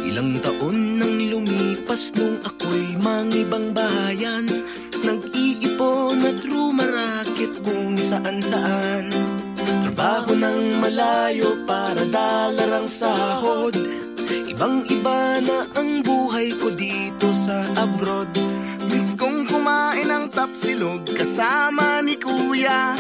Ilang taon nang lumipas nung ako'y mangibang bayan, nag-iipon at rumarakit kung saan-saan. Trabaho ng malayo para dalarang sahod. Ibang-iba na ang buhay ko dito sa abroad. Miss kong kumain ng tapsilog kasama ni Kuya.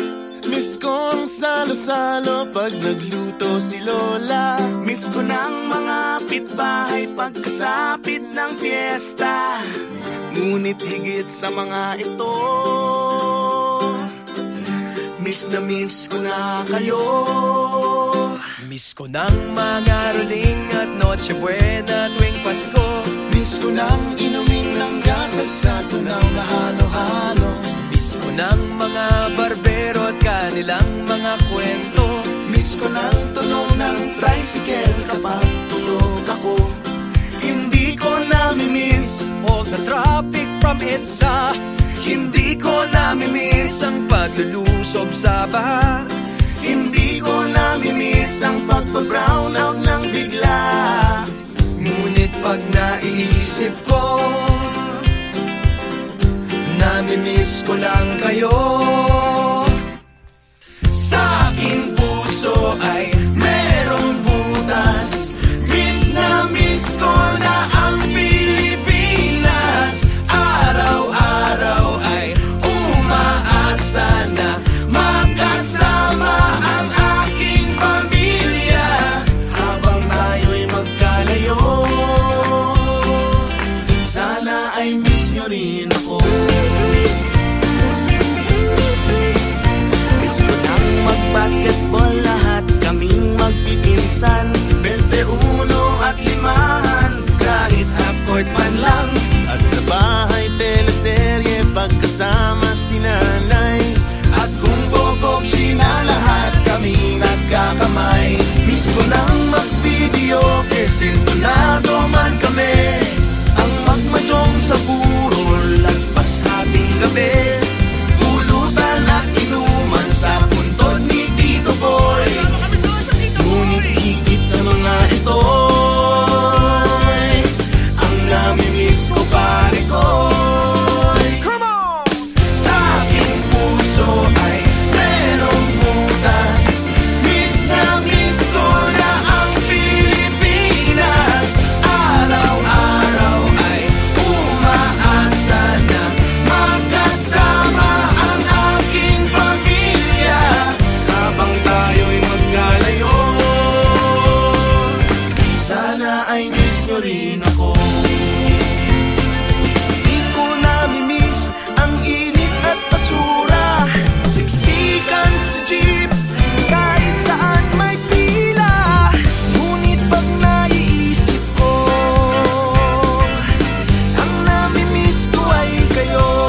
Miss kong salo-salo pag nagluto si Lola. Miss ko ng mga pitbahay pagkasapit ng piyesta. Ngunit higit sa mga ito, miss na miss ko na kayo. Miss ko ng mga roling at Noche Buena tuwing Pasko. Miss ko ng inumin ng gatas sa tunaw na halo-halo. Miss ko ng mga barbero at kanilang mga kwento. Miss ko ng tunog ng tricycle kapag tulog ako. Hindi ko nami-miss all the traffic from EDSA. Hindi ko nami-miss ang paglulusob sa baha. Hindi ko nami-miss ang pagpa-brown out ng bigla. Ngunit pag naiisip ko, nami-miss ko lang kayo. Sa aking puso ay merong butas. Miss na miss ko na ang Pilipinas. Araw-araw ay umaasa na makasama ang aking pamilya habang tayo'y magkalayo. Sana ay miss nyo rin ako. Miss ko nang mag-basketball, lahat kaming magpipinsan. 21 at 5, kahit half-court man lang. At sa bahay teleserye pagkasama si nanay. At kung bobokshi na lahat kami nagkakamay. Miss ko nang mag-video kasi tunado man kami. Ang magmajong sa burol at pashating gabi. Pulutan at inuman sa puntod ni Tito Boy. Ngunit higit sa mga ito, ang nami-miss ko pare ko. Come on! Sa aking puso ay merong butas. Miss na miss ko na ang Pilipinas. Araw-araw ay umaasa na makasama ang aking pamilya habang tayo'y magkalayo. Sana ay miss nyo rin ako. Di ko nami-miss ang init at basura. Siksikan sa jeep kahit saan may pila. Ngunit pag naiisip ko, ang nami-miss ko ay kayo.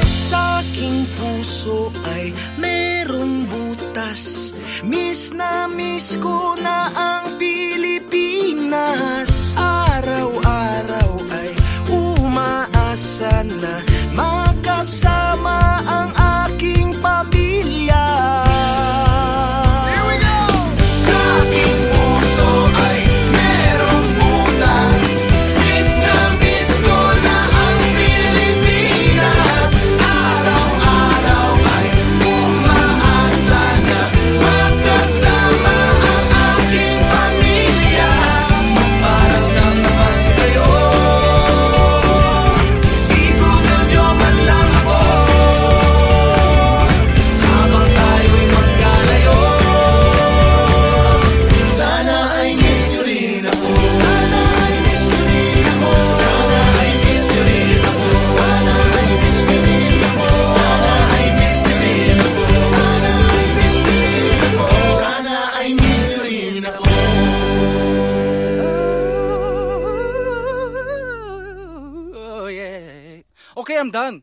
Sa aking puso ay merong butas. Miss na miss ko na ang Pilipinas. Araw-araw ay umaasa na makasama ang aking pamilya. Here we go! Sa aking puso ay merong butas. Miss na miss ko na ang Pilipinas. Araw-araw ay umaasa na makasama ang aking pamilya. Parang lang naman kayo. Igugan nyo man lang ako habang tayo'y magkalayo. Sana ay miss nyo rin ako. Sana ay miss nyo rin ako. Sana ay miss nyo rin ako. Sana ay miss nyo rin ako. Sana ay miss nyo rin ako. Sana ay miss nyo rin ako. Sana ay miss nyo rin ako. Oh, yeah. Okay, I'm done.